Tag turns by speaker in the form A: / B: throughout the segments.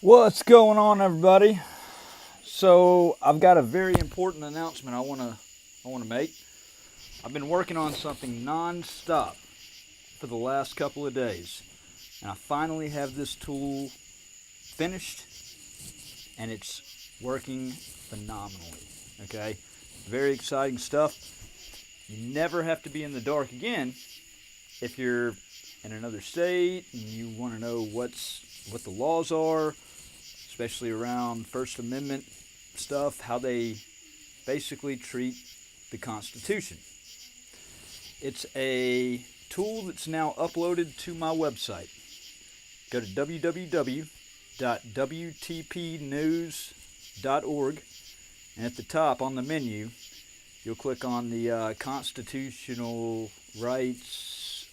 A: What's going on, everybody? So I've got a very important announcement I want to make. I've been working on something non-stop for the last couple of days, and I finally have this tool finished, and it's working phenomenally. Okay, very exciting stuff. You never have to be in the dark again if you're in another state and you want to know what the laws are, especially around First Amendment stuff, how they basically treat the Constitution. It's a tool that's now uploaded to my website. Go to www.wtpnews.org, and at the top on the menu, you'll click on the Constitutional Rights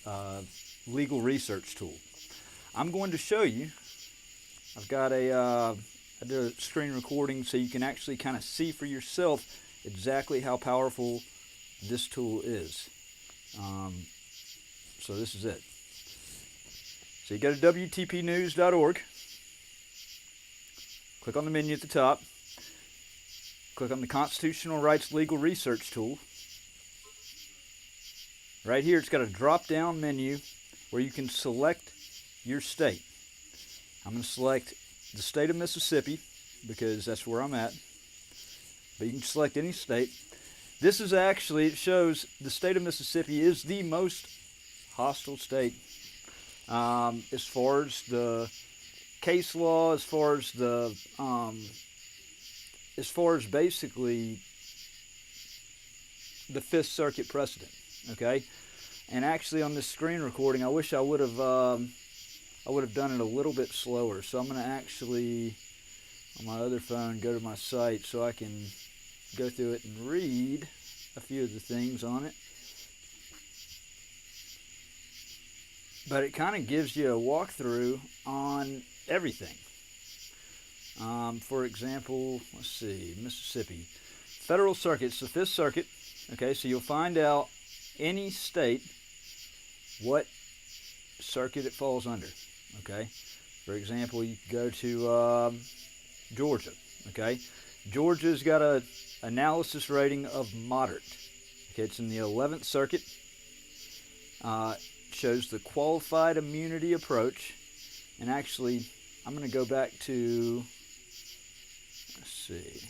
A: Legal Research Tool. I'm going to show you. I've got I did a screen recording so you can actually kind of see for yourself exactly how powerful this tool is. So this is it. So you go to WTPnews.org, click on the menu at the top, click on the Constitutional Rights Legal Research Tool. Right here it's got a drop-down menu where you can select your state. I'm going to select the state of Mississippi because that's where I'm at. But you can select any state. This is actually, it shows the state of Mississippi is the most hostile state as far as the case law, as far as basically the Fifth Circuit precedent. Okay, and actually on this screen recording, I wish I would have done it a little bit slower. So I'm going to actually, on my other phone, go to my site so I can go through it and read a few of the things on it. But it kind of gives you a walkthrough on everything. For example, let's see, Mississippi. Federal Circuit, it's the Fifth Circuit. Okay, so you'll find out any state what circuit it falls under. Okay, for example, you could go to Georgia. Okay, Georgia's got a analysis rating of moderate. Okay, it's in the 11th Circuit. Shows the qualified immunity approach, and actually, I'm going to go back to. Let's see.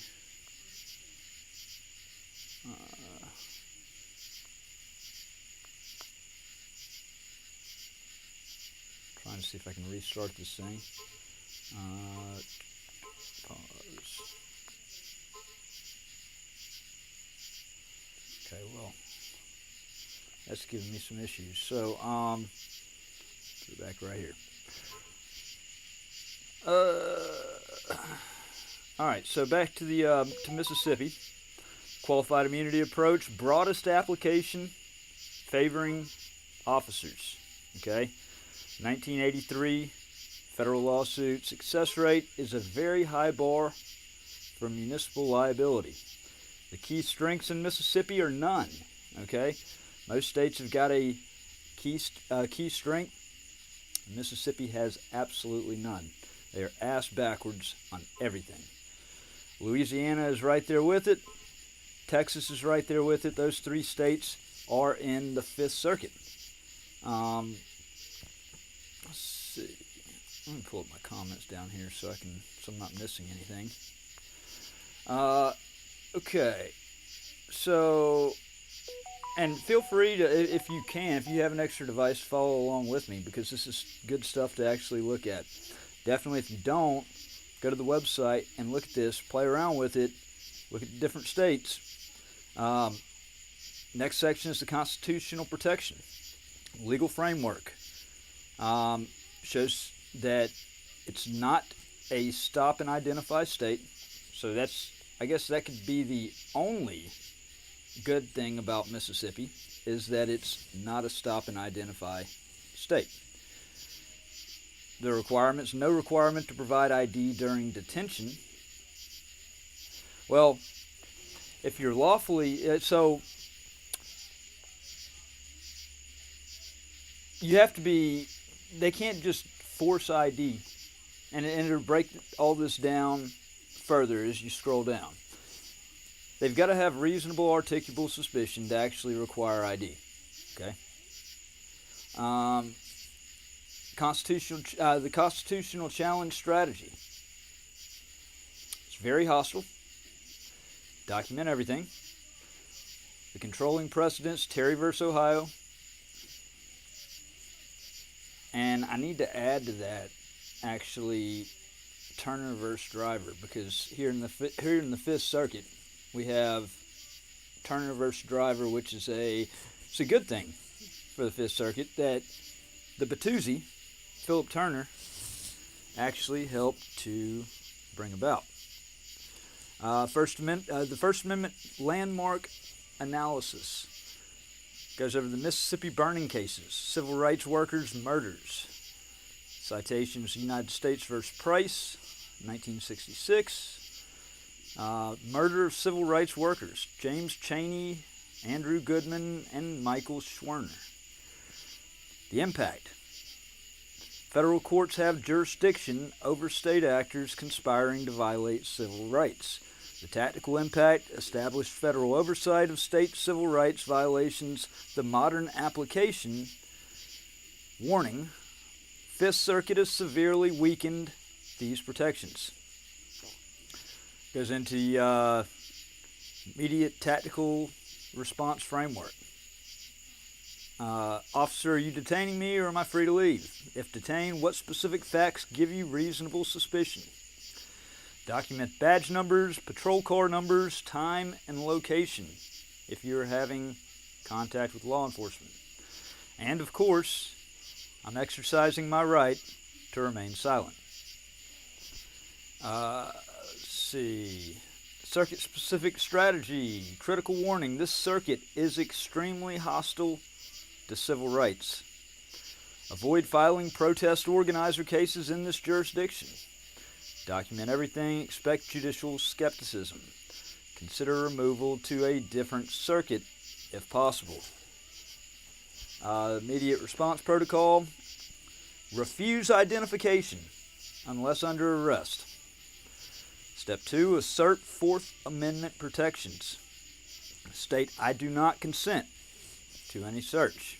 A: Trying to see if I can restart this thing. Pause. Okay, well, that's giving me some issues. So, put it back right here. All right, so back to the to Mississippi. Qualified immunity approach, broadest application favoring officers. Okay. 1983 federal lawsuit success rate is a very high bar for municipal liability. The key strengths in Mississippi are none. Okay, most states have got a key strength. Mississippi has absolutely none. They are ass backwards on everything. Louisiana is right there with it. Texas is right there with it. Those three states are in the Fifth Circuit. Let's see. Let me pull up my comments down here so I'm not missing anything. Okay. So, and feel free to, if you have an extra device, follow along with me, because this is good stuff to actually look at. Definitely, if you don't, go to the website and look at this, play around with it, look at different states. Next section is the constitutional protection. Legal framework shows that it's not a stop and identify state. So I guess that could be the only good thing about Mississippi, is that it's not a stop and identify state. The requirements: no requirement to provide ID during detention. Well, if you're lawfully, so you have to be, they can't just force ID, and it'll break all this down further as you scroll down. They've got to have reasonable articulable suspicion to actually require ID. Okay. The constitutional challenge strategy. It's very hostile. Document everything. The controlling precedents, Terry versus Ohio. And I need to add to that, actually, Turner versus Driver, because here in the Fifth Circuit, we have Turner versus Driver, which is it's a good thing for the Fifth Circuit that the Batuzzi, Philip Turner, actually helped to bring about. The First Amendment landmark analysis goes over the Mississippi burning cases, civil rights workers' murders. Citations: United States versus Price, 1966. Murder of civil rights workers, James Chaney, Andrew Goodman, and Michael Schwerner. The impact: federal courts have jurisdiction over state actors conspiring to violate civil rights. The tactical impact: established federal oversight of state civil rights violations. The modern application: warning, Fifth Circuit has severely weakened these protections. Goes into the immediate tactical response framework. Officer, are you detaining me or am I free to leave? If detained, what specific facts give you reasonable suspicion? Document badge numbers, patrol car numbers, time, and location if you're having contact with law enforcement. And of course, I'm exercising my right to remain silent. Let's see. Circuit-specific strategy. Critical warning. This circuit is extremely hostile to civil rights. Avoid filing protest organizer cases in this jurisdiction. Document everything. Expect judicial skepticism. Consider removal to a different circuit if possible. Immediate response protocol. Refuse identification unless under arrest. Step 2, assert Fourth Amendment protections. State, I do not consent to any search.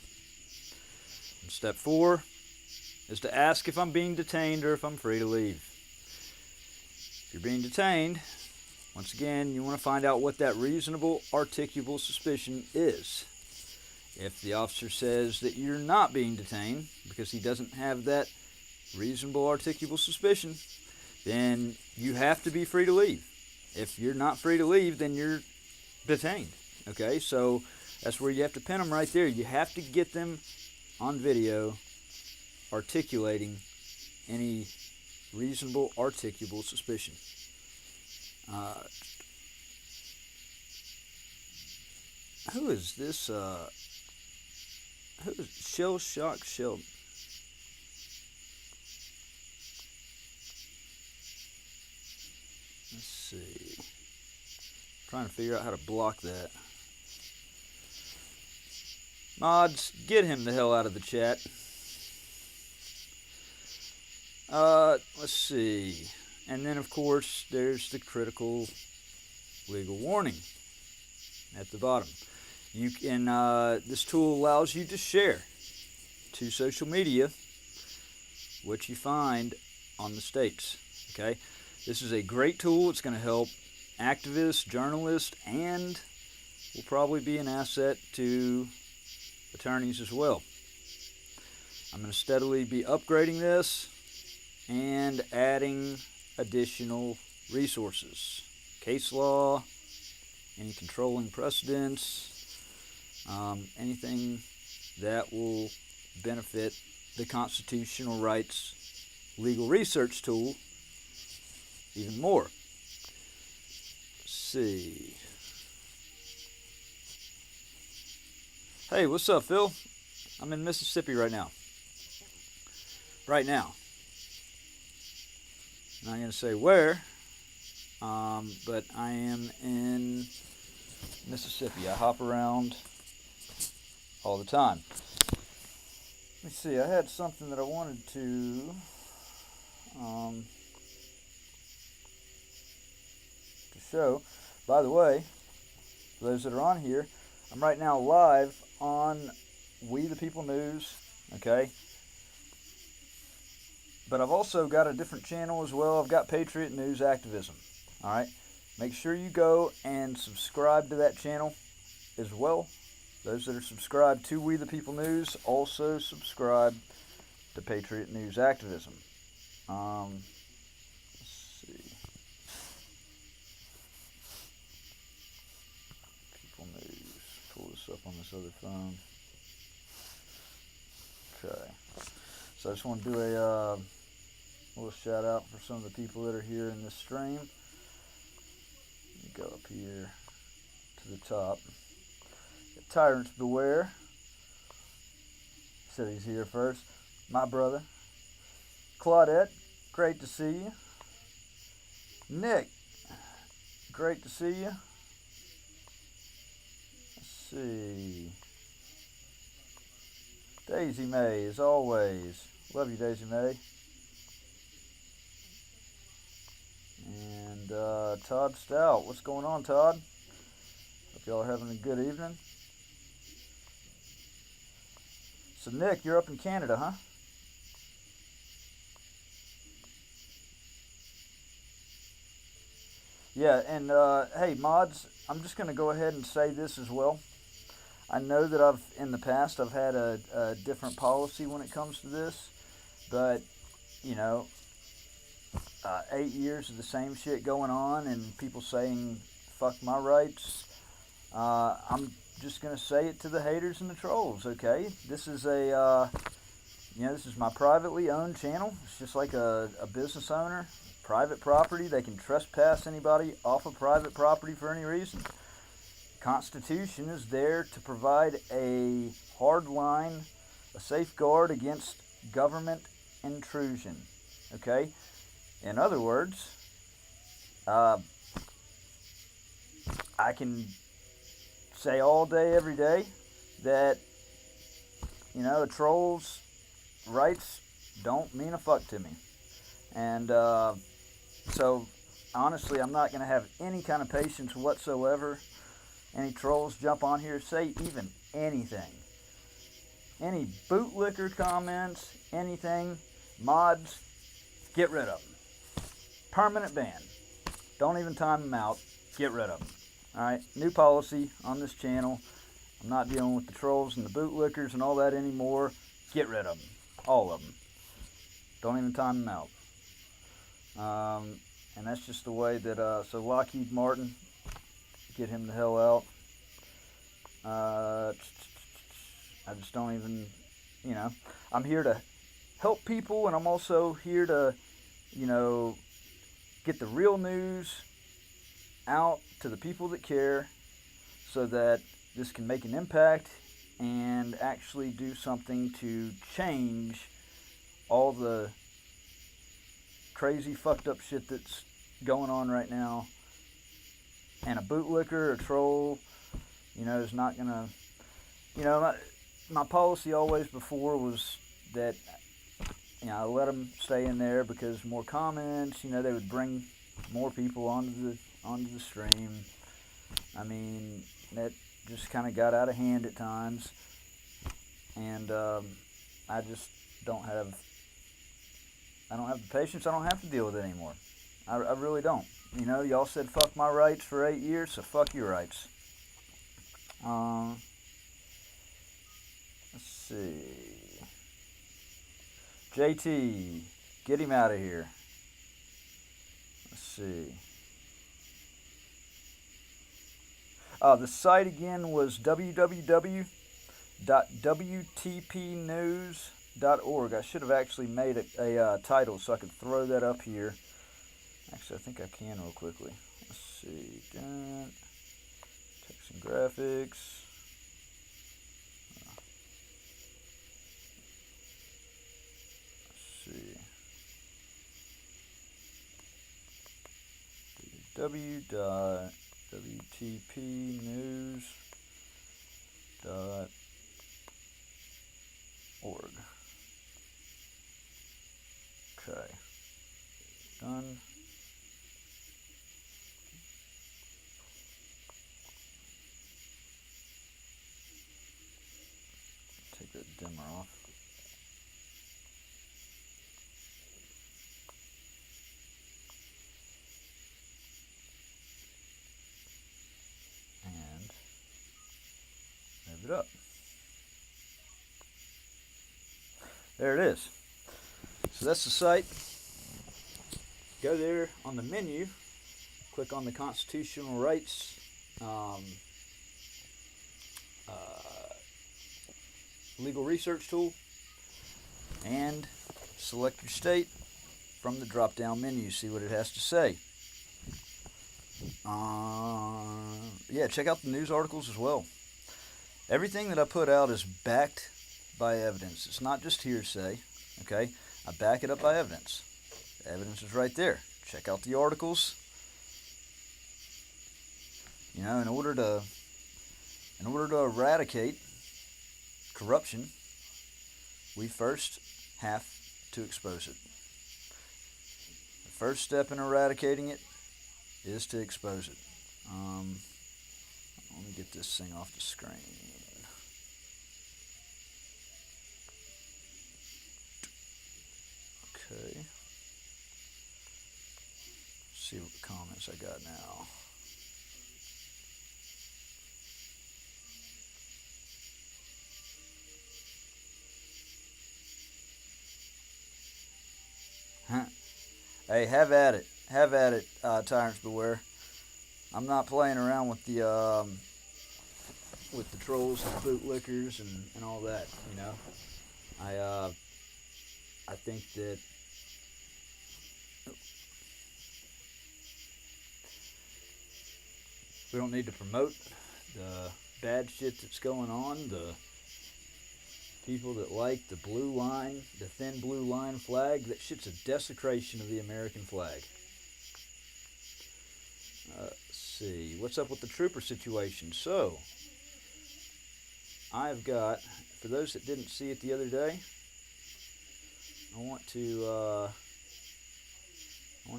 A: And step 4 is to ask if I'm being detained or if I'm free to leave. If you're being detained, once again, you want to find out what that reasonable articulable suspicion is. If the officer says that you're not being detained because he doesn't have that reasonable articulable suspicion, then you have to be free to leave. If you're not free to leave, then you're detained. Okay, so that's where you have to pin them right there. You have to get them on video articulating any reasonable articulable suspicion. Who is this? Who is Shell Shock Sheldon? trying to figure out how to block that. Mods, get him the hell out of the chat. Let's see. And then, of course, there's the critical legal warning at the bottom. You can, this tool allows you to share to social media what you find on the states. Okay, this is a great tool. It's going to help activists, journalists, and will probably be an asset to attorneys as well. I'm going to steadily be upgrading this and adding additional resources, case law, any controlling precedents, anything that will benefit the constitutional rights legal research tool even more. Let's see. Hey, what's up, Phil? I'm in Mississippi right now. Right now. I'm not going to say where, but I am in Mississippi. I hop around all the time. Let me see, I had something that I wanted to show. By the way, for those that are on here, I'm right now live on We the People News, okay? But I've also got a different channel as well. I've got Patriot News Activism, all right? Make sure you go and subscribe to that channel as well. Those that are subscribed to We the People News also subscribe to Patriot News Activism. Let's see. People News. Pull this up on this other phone. Okay. So I just want to do a little shout out for some of the people that are here in this stream. Let me go up here to the top. Tyrants Beware. Said he's here first. My brother. Claudette, great to see you. Nick, great to see you. Let's see. Daisy May, as always. Love you, Daisy May. And Todd Stout. What's going on, Todd? Hope y'all are having a good evening. So, Nick, you're up in Canada, huh? Yeah, and hey, mods, I'm just going to go ahead and say this as well. I know that in the past, I've had a different policy when it comes to this, but, you know, 8 years of the same shit going on and people saying, fuck my rights, I'm just going to say it to the haters and the trolls, okay? This is this is my privately owned channel. It's just like a business owner, private property. They can trespass anybody off of private property for any reason. The Constitution is there to provide a hard line, a safeguard against government intrusion, okay? In other words, I can say all day, every day, that, you know, a troll's rights don't mean a fuck to me. And so, honestly, I'm not going to have any kind of patience whatsoever. Any trolls jump on here, say even anything. Any bootlicker comments, anything, mods, get rid of them. Permanent ban. Don't even time them out. Get rid of them. Alright, new policy on this channel. I'm not dealing with the trolls and the bootlickers and all that anymore. Get rid of them. All of them. Don't even time them out. And that's just the way that, so Lockheed Martin, get him the hell out. I just don't even, you know, I'm here to help people, and I'm also here to, you know, get the real news out to the people that care so that this can make an impact and actually do something to change all the crazy fucked up shit that's going on right now And a bootlicker, a troll, is not gonna. My policy always before was that I let them stay in there because more comments. They would bring more people onto the stream. I mean, that just kind of got out of hand at times, and I just don't have. I don't have the patience. I don't have to deal with it anymore. I really don't. Y'all said fuck my rights for 8 years, so fuck your rights. Let's see. JT, get him out of here. Let's see. The site again was www.wtpnews.org. I should have actually made a title so I could throw that up here. Actually, I think I can real quickly. Let's see. Text and graphics. Let's see. www.wtpnews.org. Okay. Done. Take that dimmer off. And move it up. There it is. So that's the site. Go there on the menu, click on the constitutional rights legal research tool, and select your state from the drop down menu. See what it has to say. Yeah, check out the news articles as well. Everything that I put out is backed by evidence. It's not just hearsay. Okay, I back it up by evidence. The evidence is right there. Check out the articles. In order to eradicate corruption, we first have to expose it. The first step in eradicating it is to expose it. Let me get this thing off the screen. Okay. See what comments I got now. Hey, have at it. Have at it, Tyrants Beware. I'm not playing around with the trolls and bootlickers and all that. I think that we don't need to promote the bad shit that's going on. The people that like the blue line, the thin blue line flag, that shit's a desecration of the American flag. Let's see, what's up with the trooper situation? So, I've got, for those that didn't see it the other day, I want to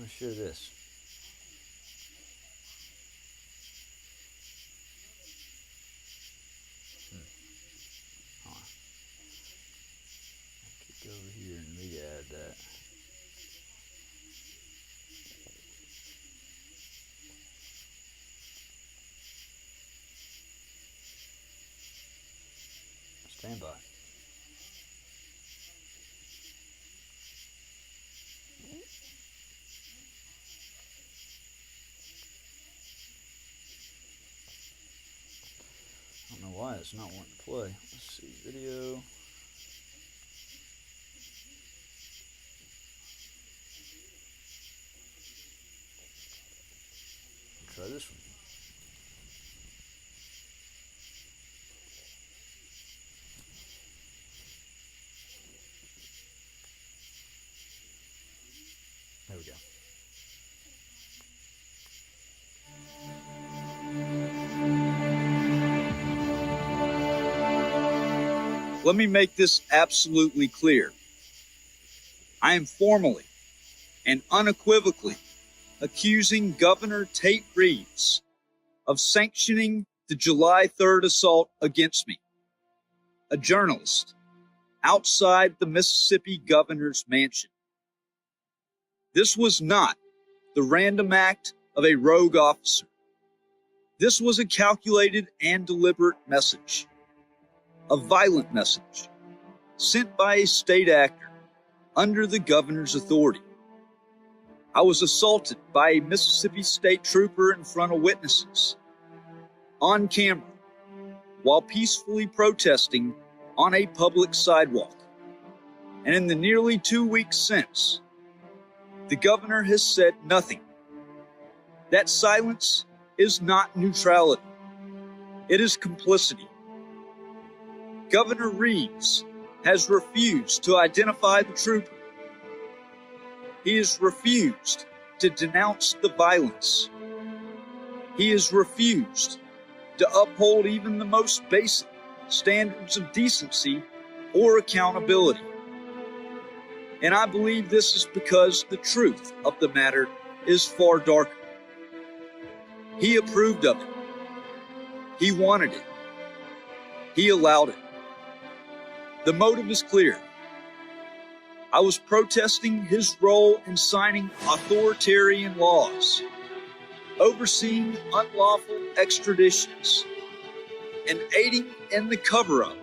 A: share this. Go over here and re-add that. Stand by. I don't know why it's not wanting to play. Let's see, video. Try this one. There we go.
B: Let me make this absolutely clear. I am formally and unequivocally accusing Governor Tate Reeves of sanctioning the July 3rd assault against me, a journalist, outside the Mississippi governor's mansion. This was not the random act of a rogue officer. This was a calculated and deliberate message, a violent message, sent by a state actor under the governor's authority. I was assaulted by a Mississippi state trooper in front of witnesses, on camera, while peacefully protesting on a public sidewalk. And in the nearly 2 weeks since, the governor has said nothing. That silence is not neutrality. It is complicity. Governor Reeves has refused to identify the trooper. He has refused to denounce the violence. He has refused to uphold even the most basic standards of decency or accountability. And I believe this is because the truth of the matter is far darker. He approved of it. He wanted it. He allowed it. The motive is clear. I was protesting his role in signing authoritarian laws, overseeing unlawful extraditions, and aiding in the cover-up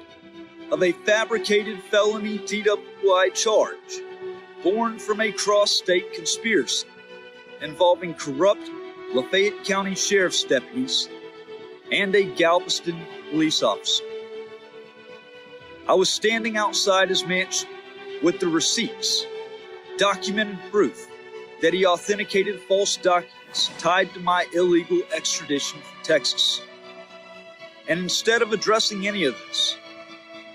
B: of a fabricated felony DWI charge born from a cross-state conspiracy involving corrupt Lafayette County Sheriff's deputies and a Galveston police officer. I was standing outside his mansion with the receipts, documented proof that he authenticated false documents tied to my illegal extradition from Texas. And instead of addressing any of this,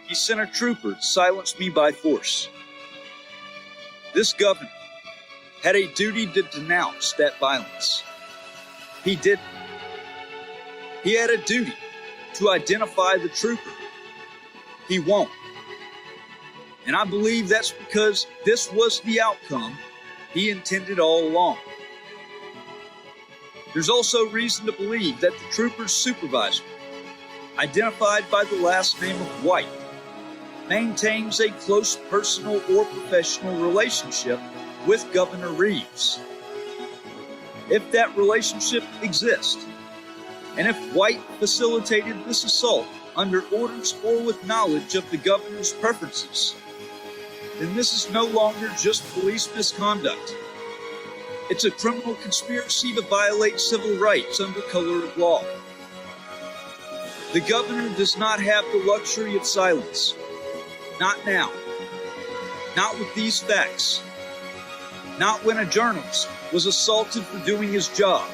B: he sent a trooper to silence me by force. This governor had a duty to denounce that violence. He didn't. He had a duty to identify the trooper. He won't. And I believe that's because this was the outcome he intended all along. There's also reason to believe that the trooper's supervisor, identified by the last name of White, maintains a close personal or professional relationship with Governor Reeves. If that relationship exists, and if White facilitated this assault under orders or with knowledge of the governor's preferences, then this is no longer just police misconduct. It's a criminal conspiracy to violate civil rights under color of law. The governor does not have the luxury of silence. Not now. Not with these facts. Not when a journalist was assaulted for doing his job,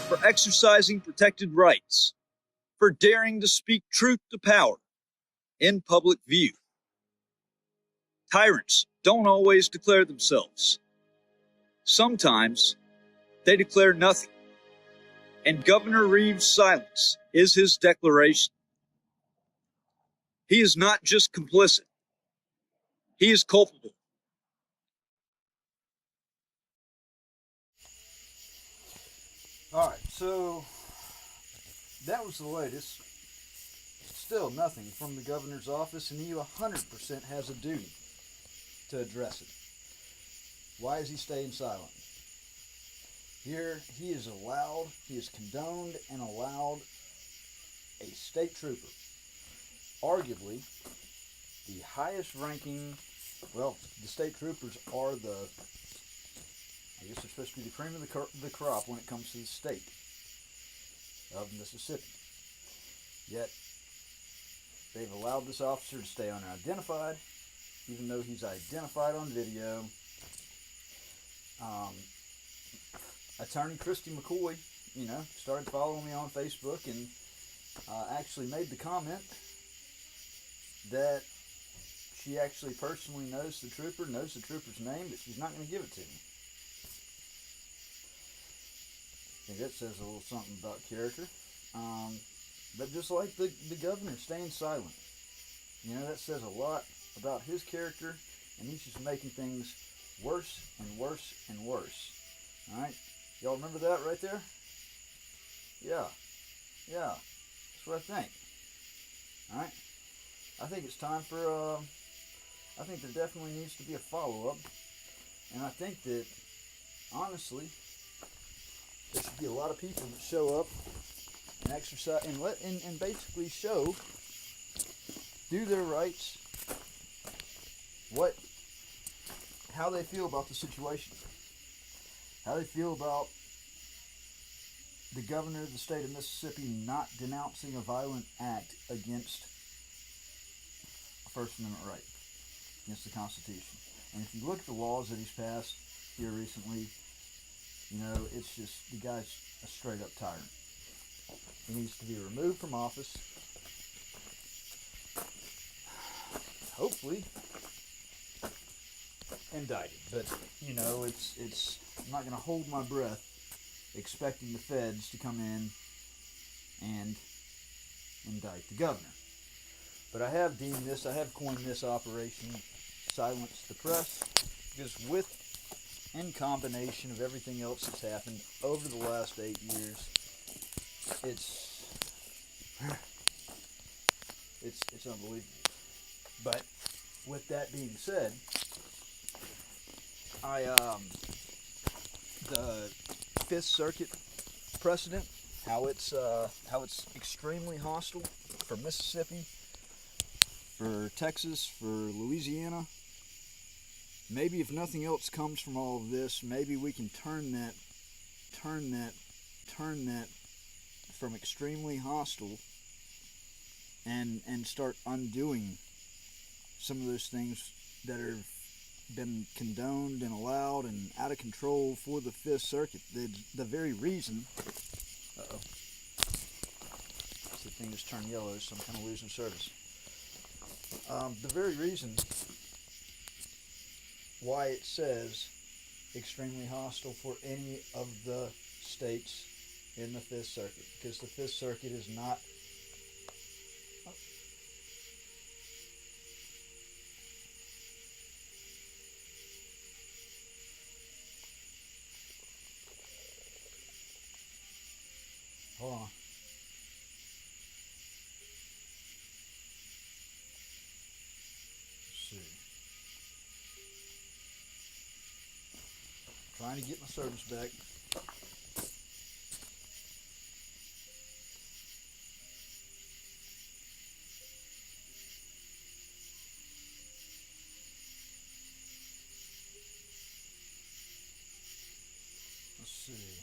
B: for exercising protected rights, for daring to speak truth to power in public view. Tyrants don't always declare themselves. Sometimes they declare nothing. And Governor Reeves' silence is his declaration. He is not just complicit. He is culpable.
A: All right, so that was the latest. Still nothing from the governor's office, and he 100% has a duty to address it. Why is he staying silent? Here, he is condoned and allowed a state trooper, arguably the highest ranking, well, the state troopers are I guess they're supposed to be the cream of the crop when it comes to the state of Mississippi. Yet, they've allowed this officer to stay unidentified, even though he's identified on video. Attorney Christy McCoy, started following me on Facebook and actually made the comment that she actually personally knows the trooper's name, but she's not going to give it to me. I think that says a little something about character. But just like the governor staying silent, You know, that says a lot about his character, and he's just making things worse and worse and worse. All right, y'all remember that right there? Yeah, that's what I think. All right, I think it's time for. I think there definitely needs to be a follow-up, and I think that honestly, there should be a lot of people that show up and exercise and basically show, do their rights, how they feel about the situation, how they feel about the governor of the state of Mississippi not denouncing a violent act against a First Amendment right, against the Constitution. And if you look at the laws that he's passed here recently, you know, it's just, the guy's a straight up tyrant. He needs to be removed from office. Hopefully indicted. But, you know, it's I'm not going to hold my breath expecting the feds to come in and indict the governor. But I have coined this Operation Silence the Press, because in combination of everything else that's happened over the last 8 years, it's unbelievable. But with that being said, the Fifth Circuit precedent, how it's extremely hostile for Mississippi, for Texas, for Louisiana. Maybe if nothing else comes from all of this, maybe we can turn that from extremely hostile and start undoing some of those things that have been condoned and allowed and out of control for the Fifth Circuit. The very reason, the thing just turned yellow, so I'm kind of losing service. The very reason why it says extremely hostile for any of the states in the Fifth Circuit, because the Fifth Circuit is not. Hold on. Let's see. Trying to get my service back. Let's see.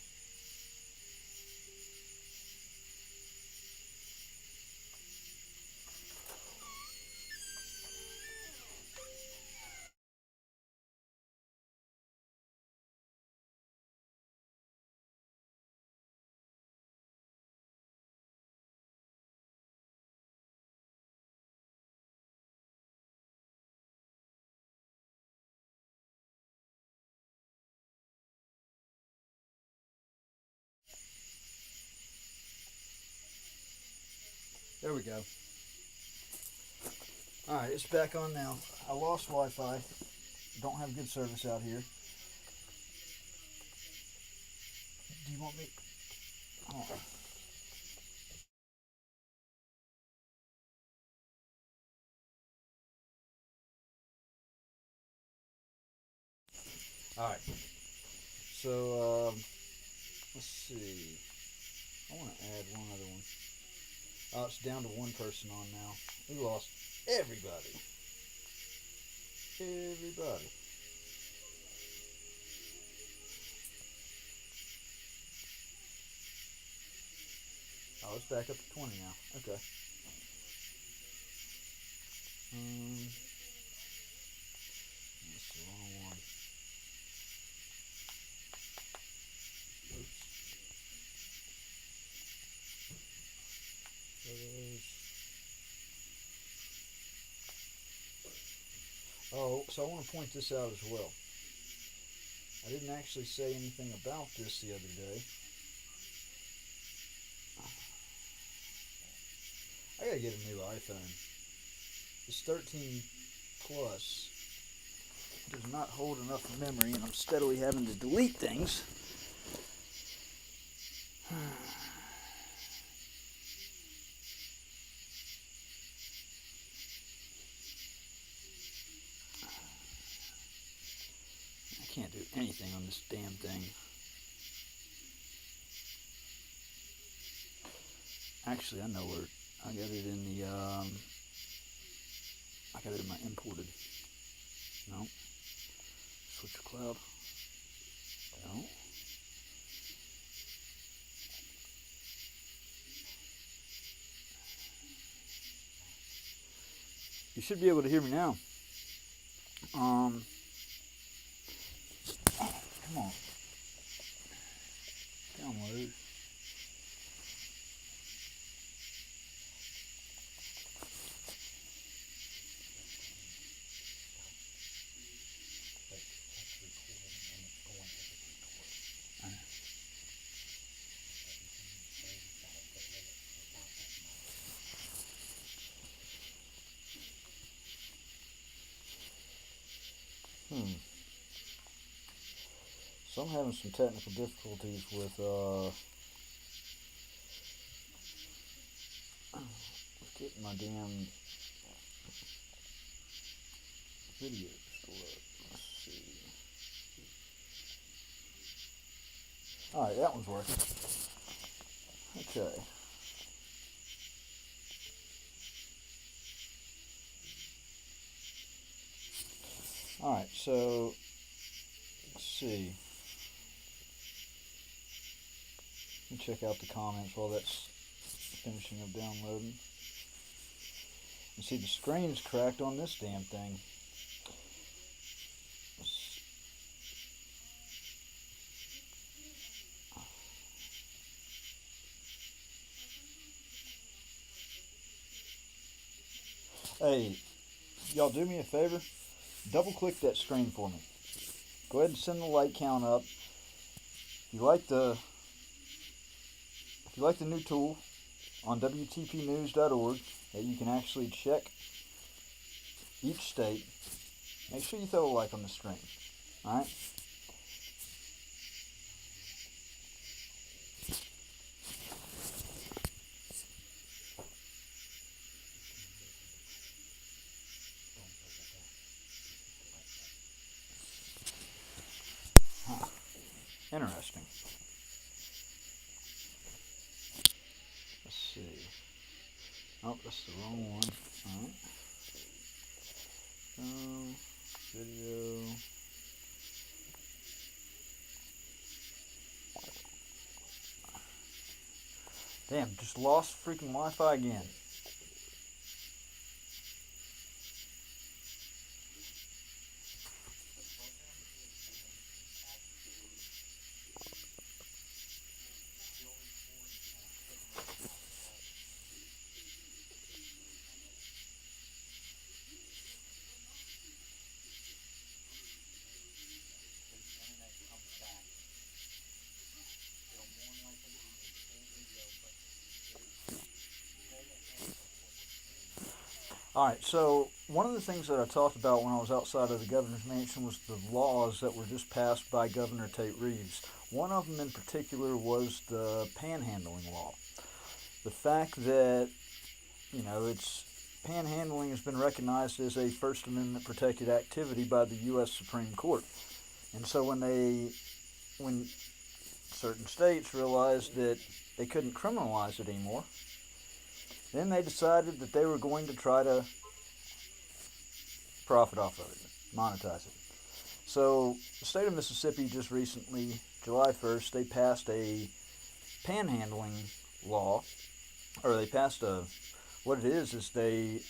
A: There we go. Alright, it's back on now. I lost Wi-Fi. Don't have good service out here. Do you want me? Oh. Alright. So, let's see. I want to add one other one. Oh, it's down to one person on now. We lost everybody. Everybody. Oh, it's back up to 20 now. Okay. That's the wrong one. Oops. Oh, so I want to point this out as well. I didn't actually say anything about this the other day. I gotta get a new iPhone. this 13 plus does not hold enough memory, and I'm steadily having to delete things. I can't do anything on this damn thing. Actually, I know where I got it in the. I got it in my imported. No. Switch to cloud. No. You should be able to hear me now. Come on. Download. So I'm having some technical difficulties with getting my damn video stored up. Let's see. Alright, that one's working. Okay. Alright, so let's see. Let me check out the comments while that's finishing up downloading. You see the screen's cracked on this damn thing. Hey, y'all do me a favor? Double click that screen for me. Go ahead and send the like count up. If you like the new tool on WTPnews.org that you can actually check each state, make sure you throw a like on the screen. Alright? Interesting. Let's see. Oh, that's the wrong one. Alright. Video. Damn, just lost freaking Wi-Fi again. Alright, so one of the things that I talked about when I was outside of the governor's mansion was the laws that were just passed by Governor Tate Reeves. One of them in particular was the panhandling law. The fact that, panhandling has been recognized as a First Amendment protected activity by the U.S. Supreme Court. And so when certain states realized that they couldn't criminalize it anymore, then they decided that they were going to try to profit off of it, monetize it. So the state of Mississippi just recently, July 1st, they passed a panhandling law, or they passed what it is they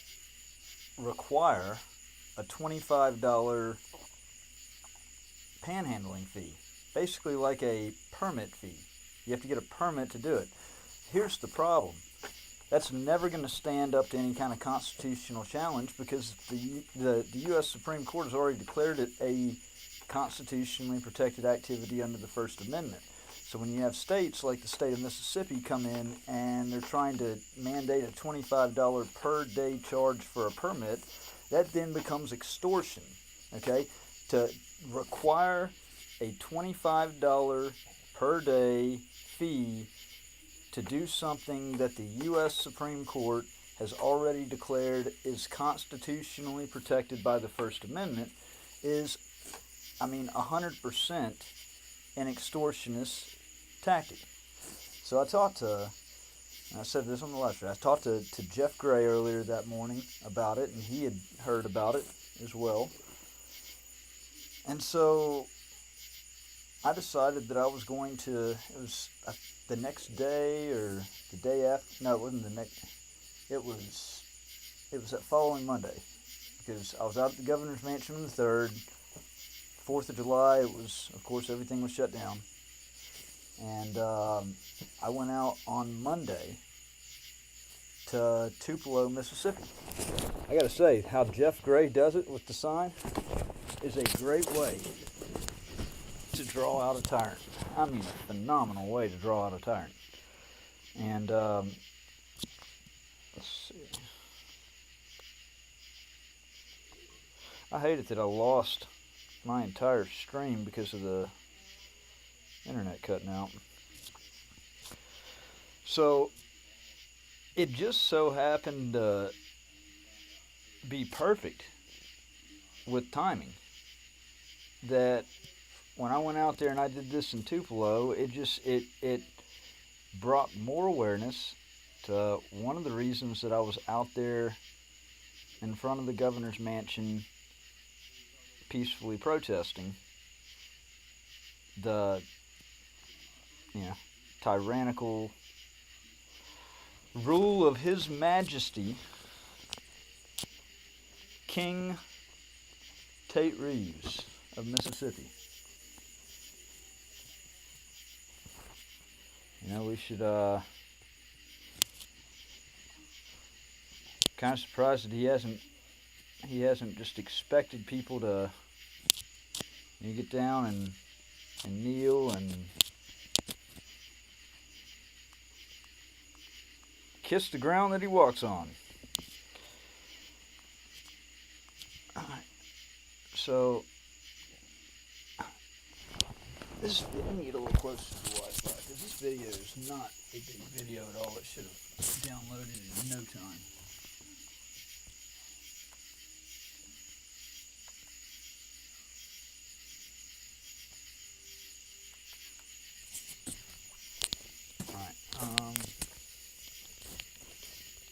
A: require a $25 panhandling fee, basically like a permit fee. You have to get a permit to do it. Here's the problem. That's never going to stand up to any kind of constitutional challenge because the U.S. Supreme Court has already declared it a constitutionally protected activity under the First Amendment. So when you have states like the state of Mississippi come in and they're trying to mandate a $25 per day charge for a permit, that then becomes extortion, okay? To require a $25 per day fee to do something that the U.S. Supreme Court has already declared is constitutionally protected by the First Amendment is, 100% an extortionist tactic. So I talked to, and I said this on the live stream, I talked to Jeff Gray earlier that morning about it, and he had heard about it as well. And so I decided that I was going to, it was the next day or the day after, no, it wasn't the next, it was that following Monday, because I was out at the governor's mansion on the 3rd, 4th of July, it was, of course, everything was shut down. And I went out on Monday to Tupelo, Mississippi. I gotta say, how Jeff Gray does it with the sign is a great way to draw out a tyrant. A phenomenal way to draw out a tyrant. And let's see. I hate it that I lost my entire stream because of the internet cutting out. So it just so happened to be perfect with timing that when I went out there and I did this in Tupelo, it brought more awareness to one of the reasons that I was out there in front of the governor's mansion peacefully protesting the tyrannical rule of His Majesty King Tate Reeves of Mississippi. We should kind of surprised that he hasn't just expected people to get down and kneel and kiss the ground that he walks on. Alright, so this, let me get a little closer to the Wi-Fi, because this video is not a big video at all. It should have downloaded in no time.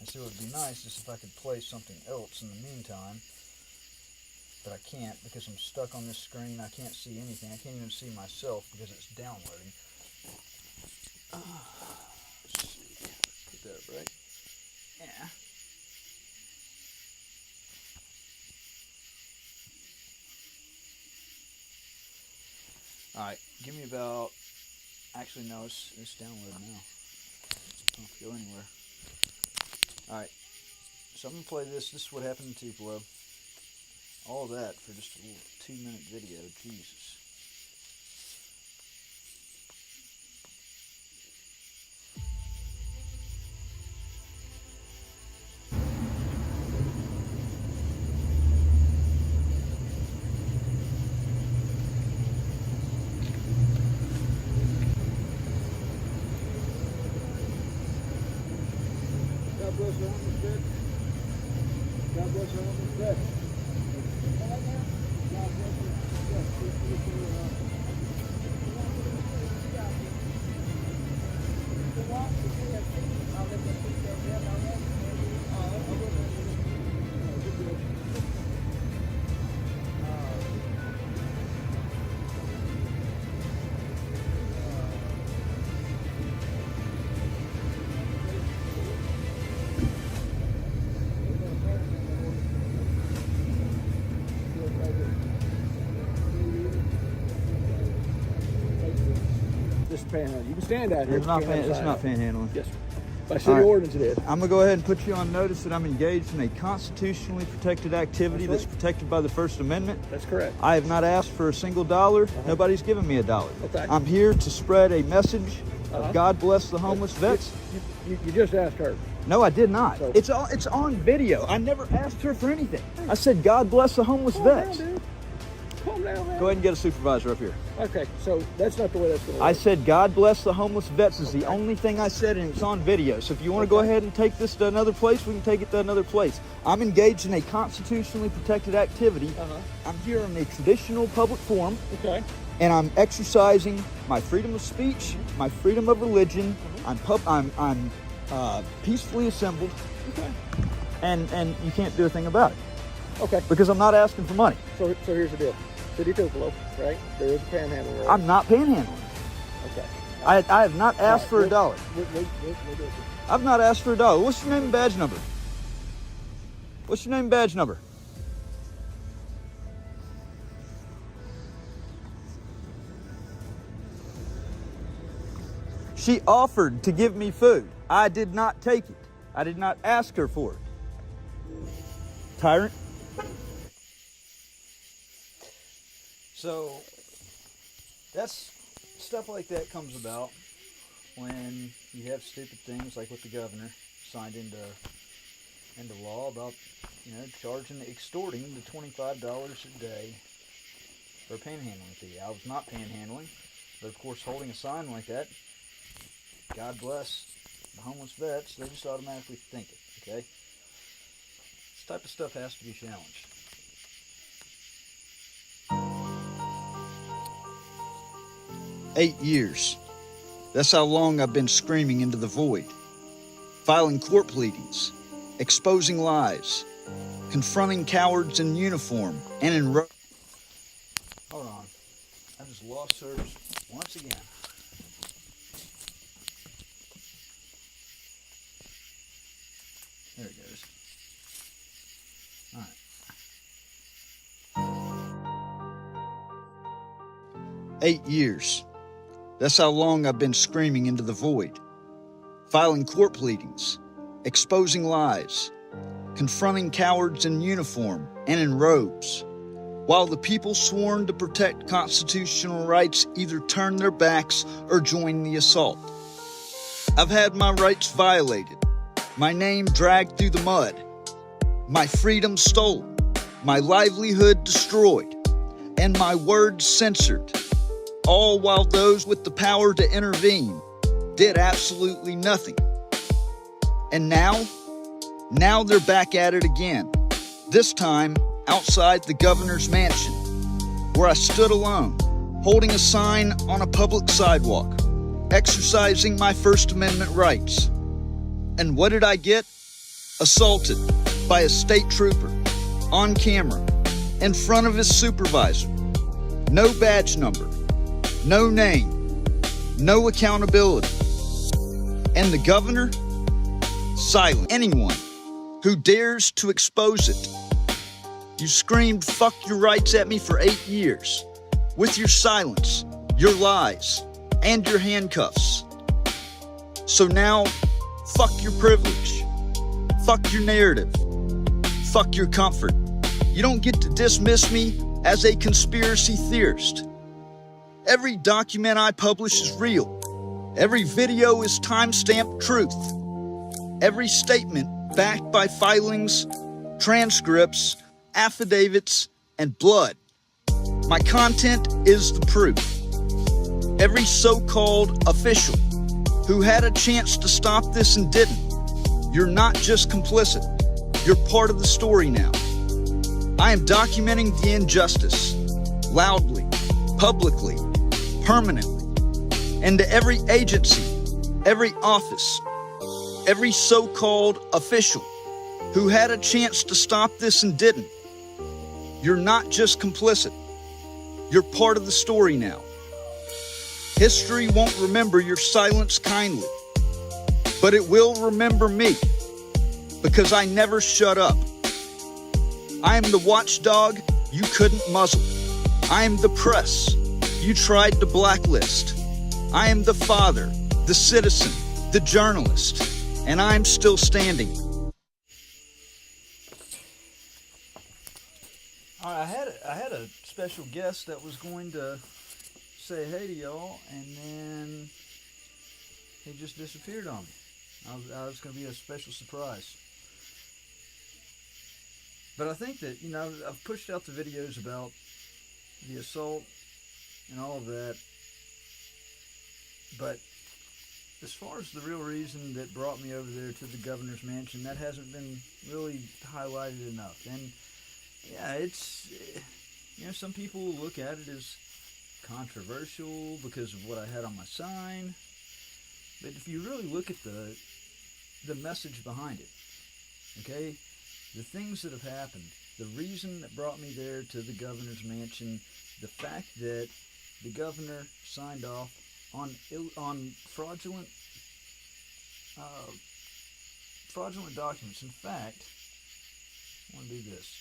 A: So it would be nice just if I could play something else in the meantime, but I can't because I'm stuck on this screen. I can't see anything. I can't even see myself because it's downloading. Let's see. Put that up right. Yeah. Alright, give me about, actually no, it's downloaded now. I don't have to go anywhere. Alright, so I'm going to play this. This is what happened in Tupelo. All that for just a little 2-minute video. Jesus. God bless her on the bed. God bless her on the bed. God bless her.
C: This panhandle. You can stand out here.
A: It's not panhandling.
C: Yes, sir. By city
A: right.
C: ordinance it is.
A: I'm going to go ahead and put you on notice that I'm engaged in a constitutionally protected activity that's protected by the First Amendment.
C: That's correct.
A: I have not asked for a single dollar. Nobody's given me a dollar.
C: Okay.
A: I'm here to spread a message of God bless the homeless vets.
C: You just asked her.
A: No, I did not.
C: So-
A: It's on video. I never asked her for anything. I said, God bless the homeless
C: Calm down,
A: vets.
C: dude. Calm down, man.
A: Go ahead and get a supervisor up here.
C: Okay, so that's not the way that's going to work.
A: I said, God bless the homeless vets is the only thing I said, and it's on video. So if you want to go ahead and take this to another place, we can take it to another place. I'm engaged in a constitutionally protected activity. I'm here in a traditional public forum,
C: Okay.
A: and I'm exercising my freedom of speech, my freedom of religion. I'm peacefully assembled,
C: Okay.
A: and you can't do a thing about it
C: Okay.
A: because I'm not asking for money.
C: So here's the deal. City of Tupelo, right? There is a panhandling road.
A: I'm not panhandling.
C: Okay.
A: I have not asked for a dollar.
C: We'll do it.
A: I've not asked for a dollar. What's your name and badge number? What's your name and badge number? She offered to give me food. I did not take it. I did not ask her for it. Tyrant. So that's stuff like that comes about when you have stupid things like what the governor signed into law about, extorting the $25 a day for a panhandling fee. I was not panhandling, but of course holding a sign like that, God bless the homeless vets, they just automatically think it, okay? This type of stuff has to be challenged. "8 years. That's how long I've been screaming into the void. Filing court pleadings, exposing lies, confronting cowards in uniform and in Hold on. I just lost service once again. There it goes. All right. 8 years. That's how long I've been screaming into the void. Filing court pleadings, exposing lies, confronting cowards in uniform and in robes, while the people sworn to protect constitutional rights either turn their backs or join the assault. I've had my rights violated, my name dragged through the mud, my freedom stolen, my livelihood destroyed, and my words censored, all while those with the power to intervene did absolutely nothing. And now they're back at it again, this time outside the governor's mansion, where I stood alone, holding a sign on a public sidewalk, exercising my First Amendment rights. And what did I get? Assaulted by a state trooper, on camera, in front of his supervisor. No badge number, no name, no accountability. And the governor? Silent. Anyone who dares to expose it. You screamed fuck your rights at me for 8 years, with your silence, your lies, and your handcuffs. So now, fuck your privilege, fuck your narrative, fuck your comfort. You don't get to dismiss me as a conspiracy theorist. Every document I publish is real. Every video is time-stamped truth. Every statement backed by filings, transcripts, affidavits, and blood. My content is the proof. Every so-called official who had a chance to stop this and didn't, you're not just complicit, you're part of the story now. I am documenting the injustice, loudly, publicly, permanently, and to every agency, every office, every so-called official who had a chance to stop this and didn't, you're not just complicit, you're part of the story now. History won't remember your silence kindly, but it will remember me, because I never shut up. I am the watchdog you couldn't muzzle. I am the press you tried to blacklist. I am the father, the citizen, the journalist,
B: and I'm still standing.
A: All right, I had a special guest that was going to say hey to y'all, and then he just disappeared on me. I was going to be a special surprise. But I think that, I've pushed out the videos about the assault and all of that. But as far as the real reason that brought me over there to the governor's mansion, that hasn't been really highlighted enough. And yeah, it's, some people will look at it as controversial because of what I had on my sign. But if you really look at the message behind it, okay, the things that have happened, the reason that brought me there to the governor's mansion, the fact that the governor signed off on fraudulent documents. In fact, I want to do this.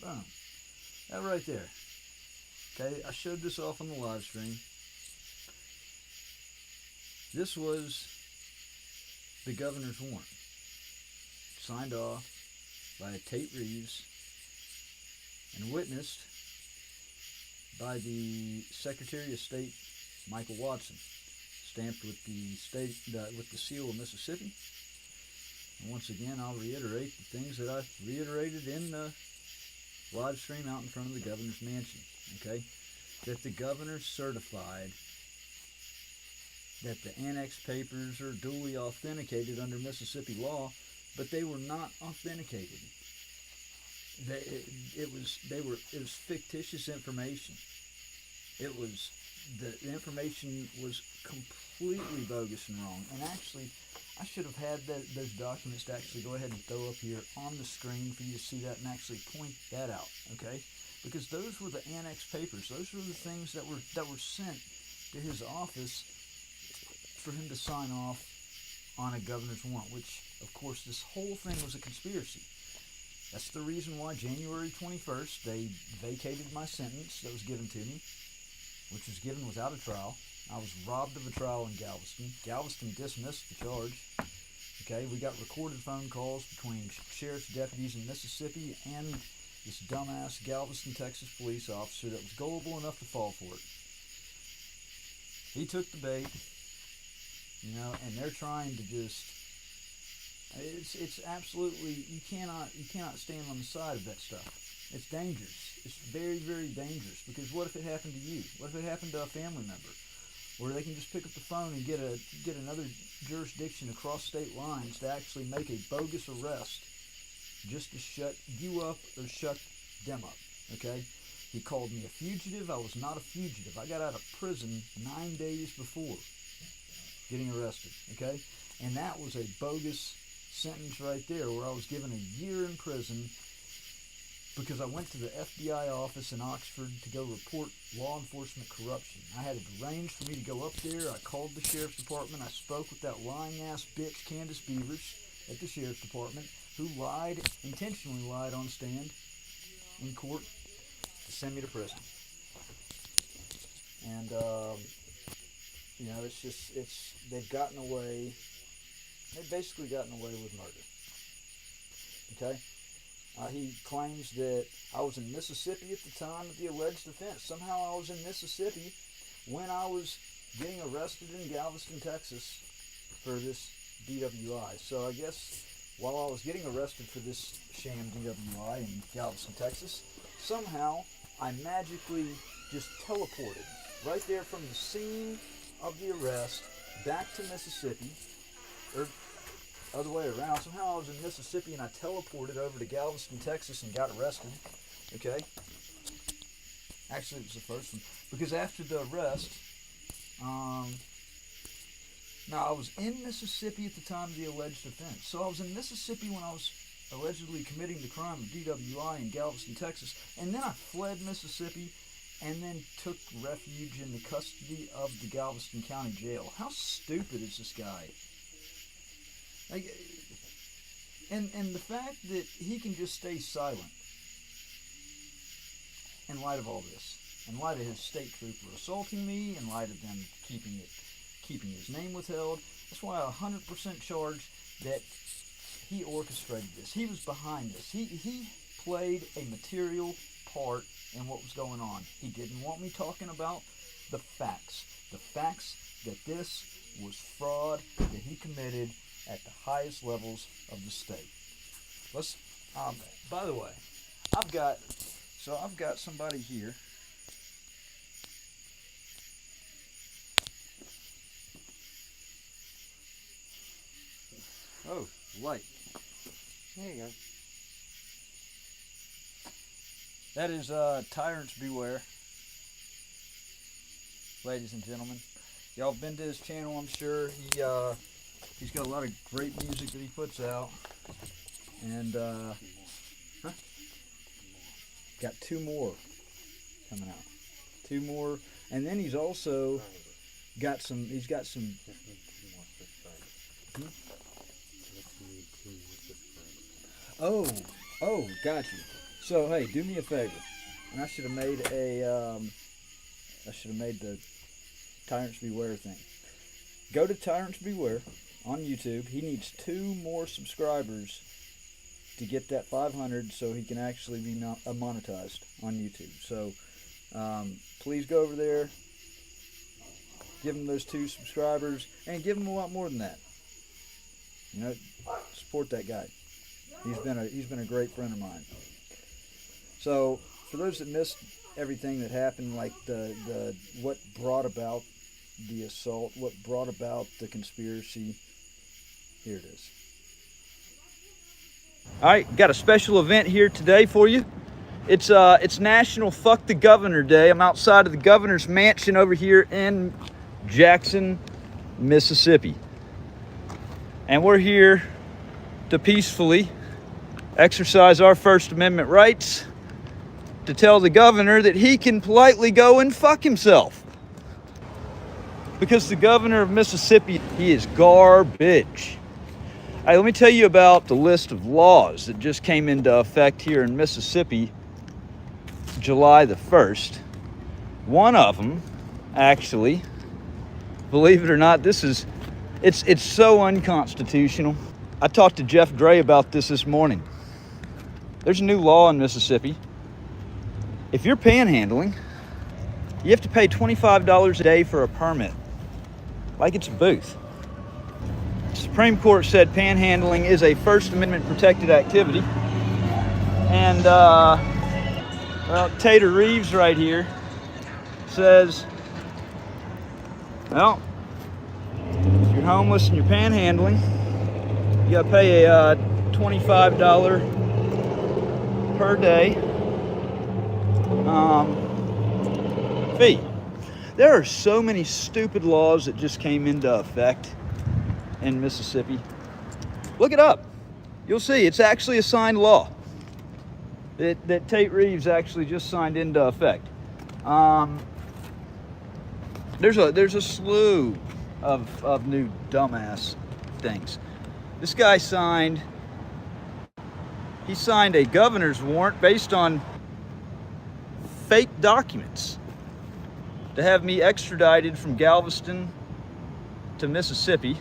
A: Boom. That right there. Okay, I showed this off on the live stream. This was the governor's warrant, signed off by Tate Reeves and witnessed by the Secretary of State, Michael Watson, stamped with the seal of Mississippi. And once again, I'll reiterate the things that I reiterated in the live stream out in front of the governor's mansion. Okay, that the governor certified that the annex papers are duly authenticated under Mississippi law, but they were not authenticated. It was fictitious information. The information was completely bogus and wrong. And actually, I should have had those documents to actually go ahead and throw up here on the screen for you to see that and actually point that out, okay? Because those were the annex papers. Those were the things that were sent to his office for him to sign off on a governor's warrant, which, of course, this whole thing was a conspiracy. That's the reason why January 21st, they vacated my sentence that was given to me, which was given without a trial. I was robbed of a trial in Galveston. Galveston dismissed the charge. Okay, we got recorded phone calls between sheriff's deputies in Mississippi and this dumbass Galveston, Texas police officer that was gullible enough to fall for it. He took the bait, and they're trying to just, it's absolutely, you cannot stand on the side of that stuff. It's dangerous. It's very, very dangerous, because what if it happened to you? What if it happened to a family member? Where they can just pick up the phone and get another jurisdiction across state lines to actually make a bogus arrest just to shut you up or shut them up, okay? He called me a fugitive. I was not a fugitive. I got out of prison 9 days before getting arrested, okay? And that was a bogus sentence right there, where I was given a year in prison because I went to the FBI office in Oxford to go report law enforcement corruption. I had it arranged for me to go up there. I called the sheriff's department. I spoke with that lying-ass bitch, Candace Beavers, at the sheriff's department, who intentionally lied on stand in court to send me to prison. And, they've gotten away, they've basically gotten away with murder. Okay? He claims that I was in Mississippi at the time of the alleged offense. Somehow I was in Mississippi when I was getting arrested in Galveston, Texas for this DWI. So I guess while I was getting arrested for this sham DWI in Galveston, Texas, somehow I magically just teleported right there from the scene of the arrest back to Mississippi, or other way around. Somehow I was in Mississippi and I teleported over to Galveston, Texas and got arrested. Okay? Actually, it was the first one. Because after the arrest, I was in Mississippi at the time of the alleged offense. So I was in Mississippi when I was allegedly committing the crime of DWI in Galveston, Texas. And then I fled Mississippi and then took refuge in the custody of the Galveston County Jail. How stupid is this guy? Like, and the fact that he can just stay silent in light of all this, in light of his state trooper assaulting me, in light of them keeping it keeping his name withheld. That's why I 100% charge that he orchestrated this. He was behind this. He played a material part in what was going on. He didn't want me talking about the facts. The facts that this was fraud that he committed at the highest levels of the state. Let's, by the way, I've got somebody here. Oh, light.
C: There you go.
A: That is Tyrants Beware. Ladies and gentlemen. Y'all have been to his channel, I'm sure. He's got a lot of great music that he puts out. And got 2 more coming out. 2 more. And then he's also got some Oh, got you. So hey, do me a favor. And I should have made the Tyrants Beware thing. Go to Tyrants Beware on YouTube. He needs 2 more subscribers to get that 500 so he can actually be monetized on YouTube. So please go over there, give him those 2 subscribers, and give him a lot more than that. You know, support that guy. He's been a great friend of mine. So for those that missed everything that happened, like the what brought about the assault, what brought about the conspiracy, here it is. All right, got a special event here today for you. It's National Fuck the Governor Day. I'm outside of the governor's mansion over here in Jackson, Mississippi. And we're here to peacefully exercise our First Amendment rights to tell the governor that he can politely go and fuck himself. Because the governor of Mississippi, he is garbage. Hey, let me tell you about the list of laws that just came into effect here in Mississippi July the 1st. One of them, actually, believe it or not, it's so unconstitutional. I talked to Jeff Dre about this morning. There's a new law in Mississippi. If you're panhandling, you have to pay $25 a day for a permit, like it's a booth. The Supreme Court said panhandling is a First Amendment protected activity. And, well, Tater Reeves right here says, well, if you're homeless and you're panhandling, you gotta pay a $25 per day fee. There are so many stupid laws that just came into effect in Mississippi. Look it up. You'll see it's actually a signed law that Tate Reeves actually just signed into effect. There's a slew of new dumbass things. This guy signed a governor's warrant based on fake documents to have me extradited from Galveston to Mississippi,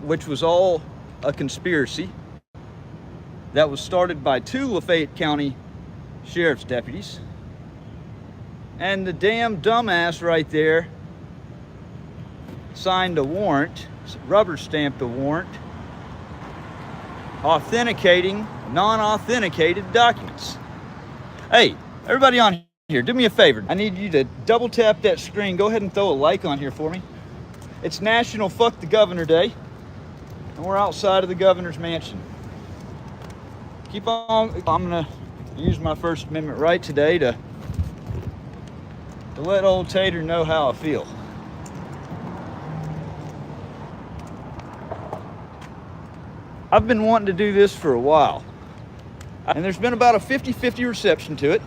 A: which was all a conspiracy that was started by 2 Lafayette County sheriff's deputies. And the damn dumbass right there signed a warrant, rubber stamped a warrant, authenticating non-authenticated documents. Hey, everybody on here, do me a favor. I need you to double tap that screen. Go ahead and throw a like on here for me. It's National Fuck the Governor Day, and we're outside of the governor's mansion. Keep on. I'm gonna use my First Amendment right today to let old Tater know how I feel. I've been wanting to do this for a while, and there's been about a 50-50 reception to it.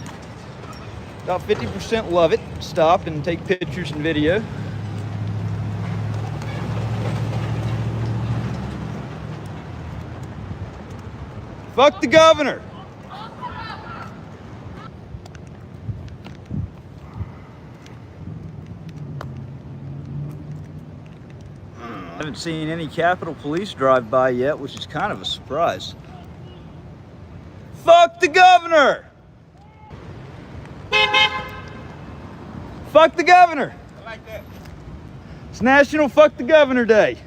A: About 50% love it, stop and take pictures and video. Fuck the governor. Haven't seen any Capitol Police drive by yet, which is kind of a surprise. Fuck the governor! Fuck the governor!
D: I like that.
A: It's National Fuck the Governor Day.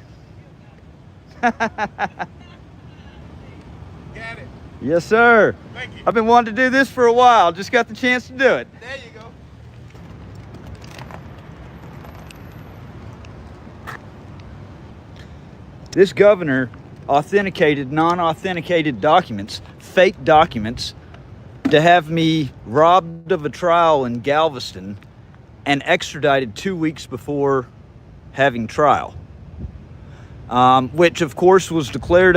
D: Got it.
A: Yes, sir.
D: Thank you.
A: I've been wanting to do this for a while. Just got the chance to do it.
D: There you go.
A: This governor authenticated non-authenticated documents, fake documents, to have me robbed of a trial in Galveston and extradited 2 weeks before having trial. Which of course was declared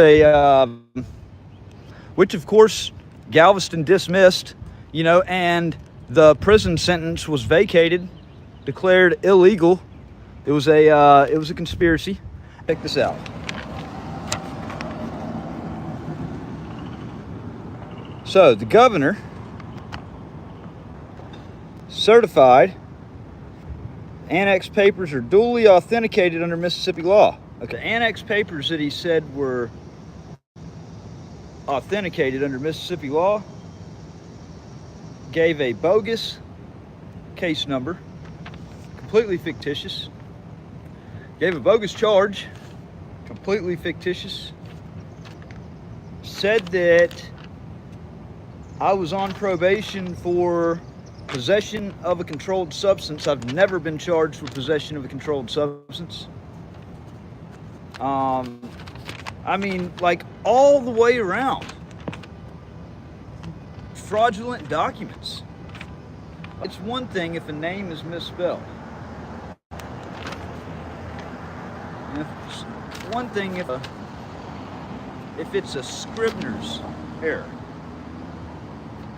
A: which of course Galveston dismissed, you know, and the prison sentence was vacated, declared illegal. It was a conspiracy. Check this out. So the governor certified annex papers are duly authenticated under Mississippi law. Okay, annex papers that he said were authenticated under Mississippi law gave a bogus case number, completely fictitious, gave a bogus charge, completely fictitious, said that I was on probation for possession of a controlled substance. I've never been charged with possession of a controlled substance. I mean, like, all the way around. Fraudulent documents. It's one thing if a name is misspelled. And it's one thing if it's a Scribner's error.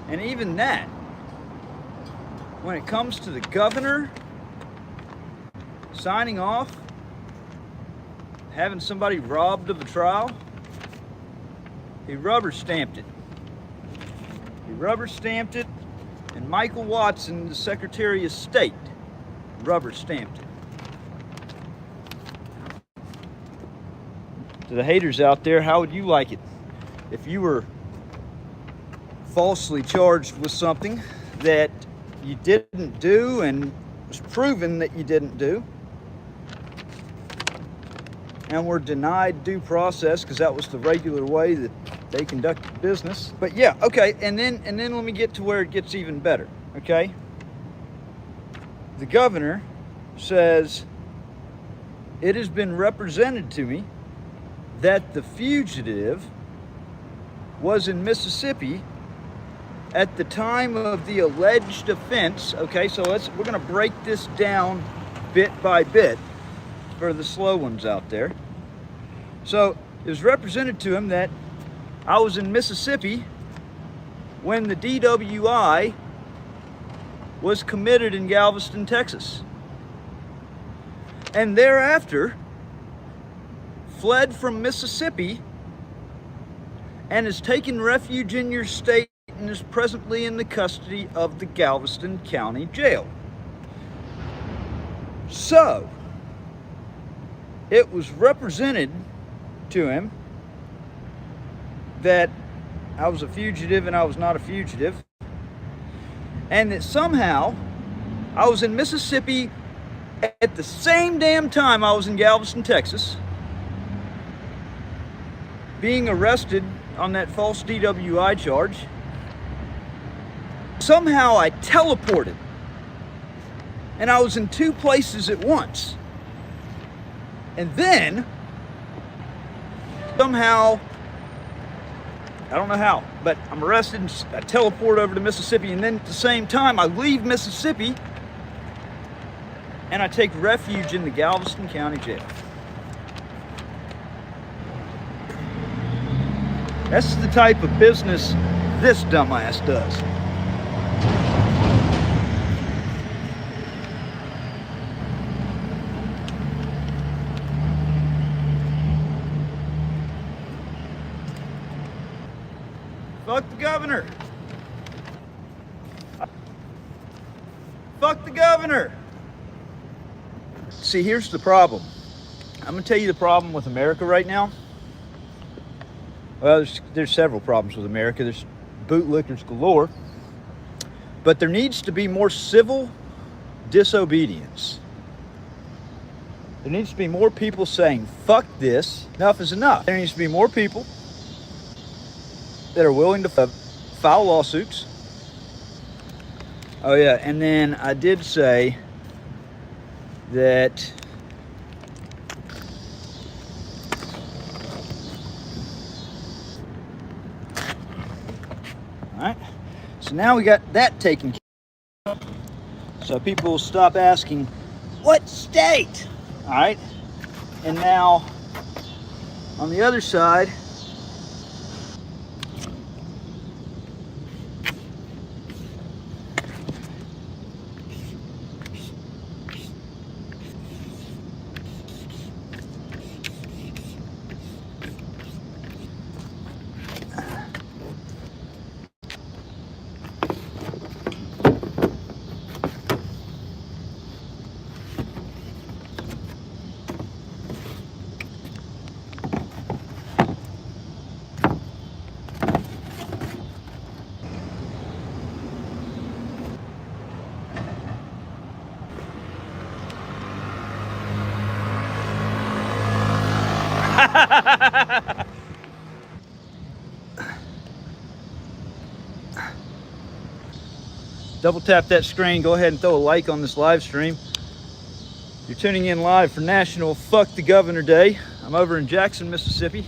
A: And even that, when it comes to the governor signing off, having somebody robbed of a trial, he rubber stamped it. He rubber stamped it, and Michael Watson, the Secretary of State, rubber stamped it. To the haters out there, how would you like it if you were falsely charged with something that you didn't do and was proven that you didn't do, and were denied due process because that was the regular way that they conducted business? But yeah, okay, and then let me get to where it gets even better, okay? The governor says, it has been represented to me that the fugitive was in Mississippi at the time of the alleged offense. Okay, so we're gonna break this down bit by bit for the slow ones out there. So it was represented to him that I was in Mississippi when the DWI was committed in Galveston, Texas, and thereafter fled from Mississippi and has taken refuge in your state and is presently in the custody of the Galveston County Jail. So, it was represented to him that I was a fugitive and I was not a fugitive, and that somehow I was in Mississippi at the same damn time I was in Galveston, Texas, being arrested on that false DWI charge. Somehow I teleported, and I was in two places at once. And then, somehow, I don't know how, but I'm arrested and I teleport over to Mississippi, and then at the same time I leave Mississippi and I take refuge in the Galveston County Jail. That's the type of business this dumbass does. Fuck the governor. Fuck the governor. See, here's the problem. I'm gonna tell you the problem with America right now. Well, there's several problems with America. There's bootlickers galore, but there needs to be more civil disobedience. There needs to be more people saying, fuck this, enough is enough. There needs to be more people that are willing to file lawsuits. Oh yeah, and then I did say that alright, so now we got that taken care of. So people will stop asking, what state? Alright, and now on the other side, double tap that screen, go ahead and throw a like on this live stream. You're tuning in live for National Fuck the Governor Day. I'm over in Jackson, Mississippi.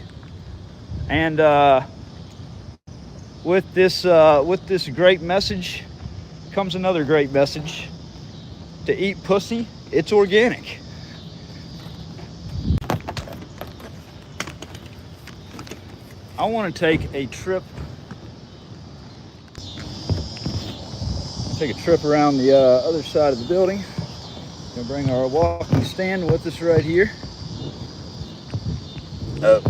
A: And with this great message comes another great message. To eat pussy, it's organic. I want to take a trip around the other side of the building. Gonna bring our walking stand with us right here. Oh.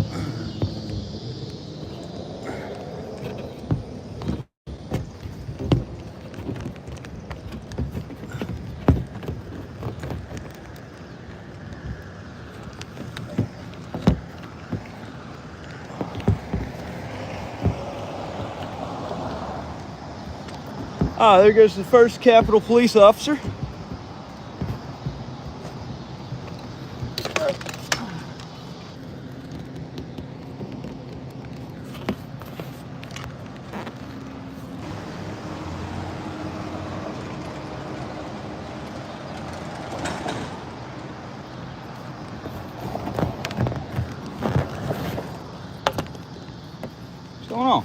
A: Ah, there goes the first Capitol Police officer. What's going on?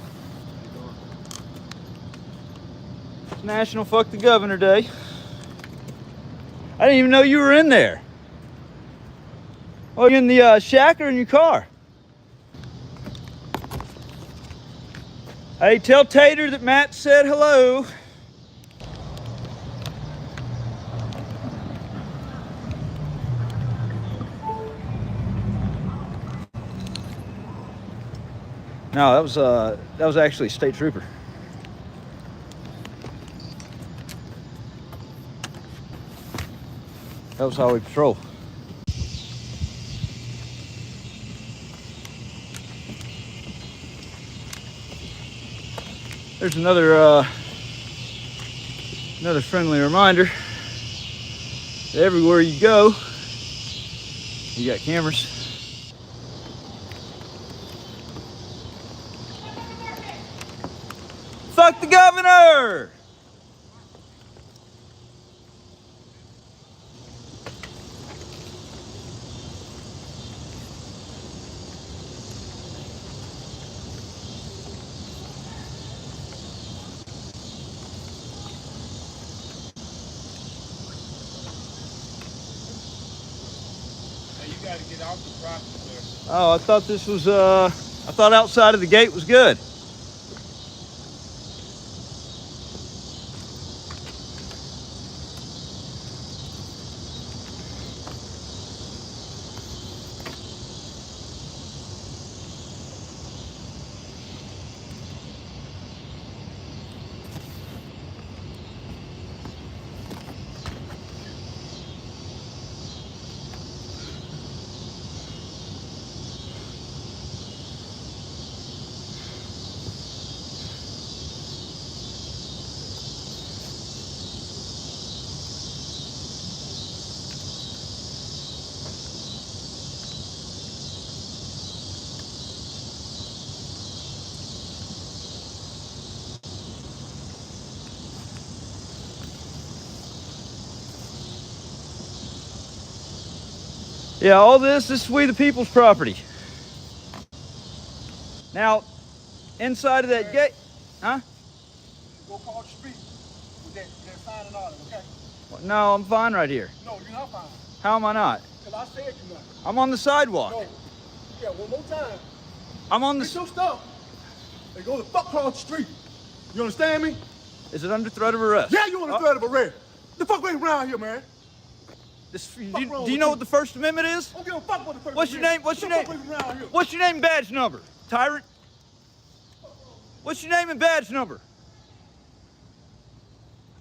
A: It's National Fuck the Governor Day. I didn't even know you were in there. Oh, you in the shack or in your car? Hey, tell Tater that Matt said hello. No, that was actually a state trooper. That was highway patrol. There's another friendly reminder that everywhere you go, you got cameras. Fuck the governor!
D: You got to get off the property, sir.
A: Oh, I thought this was, I thought outside of the gate was good. Yeah, all this is we the people's property. Now, inside of that gate, huh?
C: Go across the street with that sign and all that, okay?
A: No, I'm fine right here.
C: No, you're not fine.
A: How am I not?
C: Because I said you're not.
A: I'm on the sidewalk.
C: No. Yeah, one more time.
A: I'm on
C: Get your stuff and go the fuck across the street. You understand me?
A: Is it under threat of arrest?
C: Yeah, you under threat of arrest. The fuck ain't around here, man.
A: Do you know what the First Amendment is?
C: I don't give a fuck what the First
A: What's your
C: Amendment
A: name? What's
C: is.
A: your
C: What the
A: name?
C: fuck ain't around here?
A: What's your name and badge number? Tyrant? What's your name and badge number?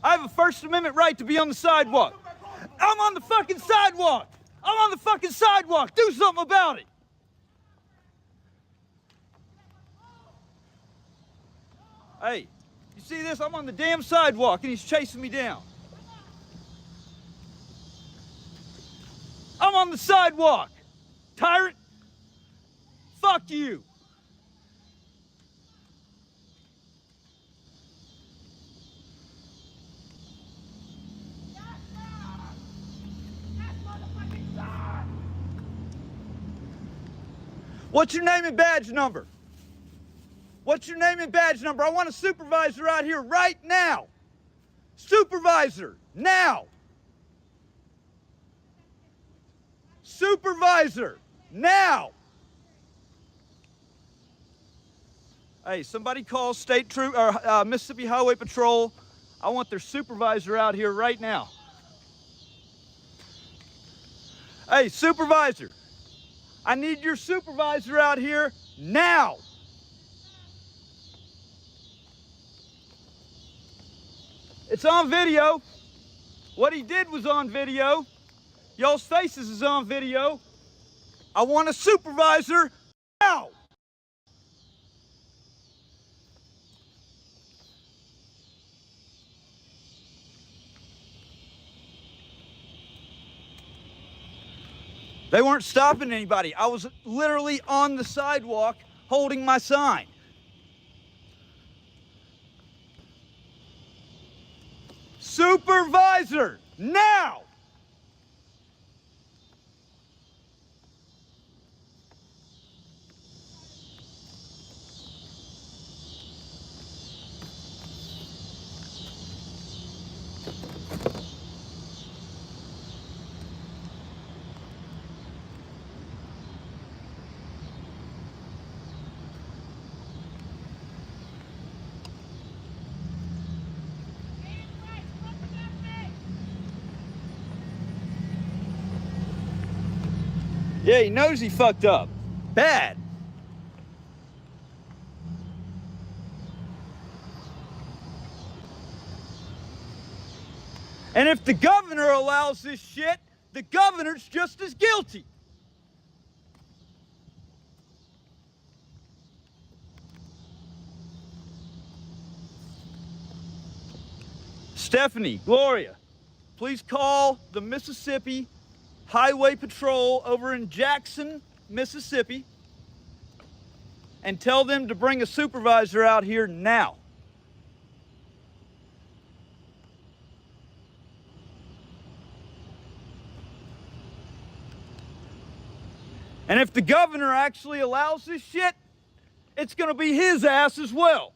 A: I have a First Amendment right to be on the sidewalk. I'm on the fucking sidewalk. I'm on the fucking sidewalk. Do something about it. Hey, you see this? I'm on the damn sidewalk and he's chasing me down. I'm on the sidewalk. Tyrant. Fuck you. What's your name and badge number? What's your name and badge number? I want a supervisor out here right now. Supervisor, now. Supervisor, now. Hey, somebody call Mississippi Highway Patrol. I want their supervisor out here right now. Hey, supervisor. I need your supervisor out here now. It's on video. What he did was on video. Y'all's faces is on video. I want a supervisor now. They weren't stopping anybody. I was literally on the sidewalk holding my sign. Supervisor, now! Yeah, he knows he fucked up. Bad. And if the governor allows this shit, the governor's just as guilty. Stephanie, Gloria, please call the Mississippi Highway Patrol over in Jackson, Mississippi, and tell them to bring a supervisor out here now. And if the governor actually allows this shit, it's gonna be his ass as well.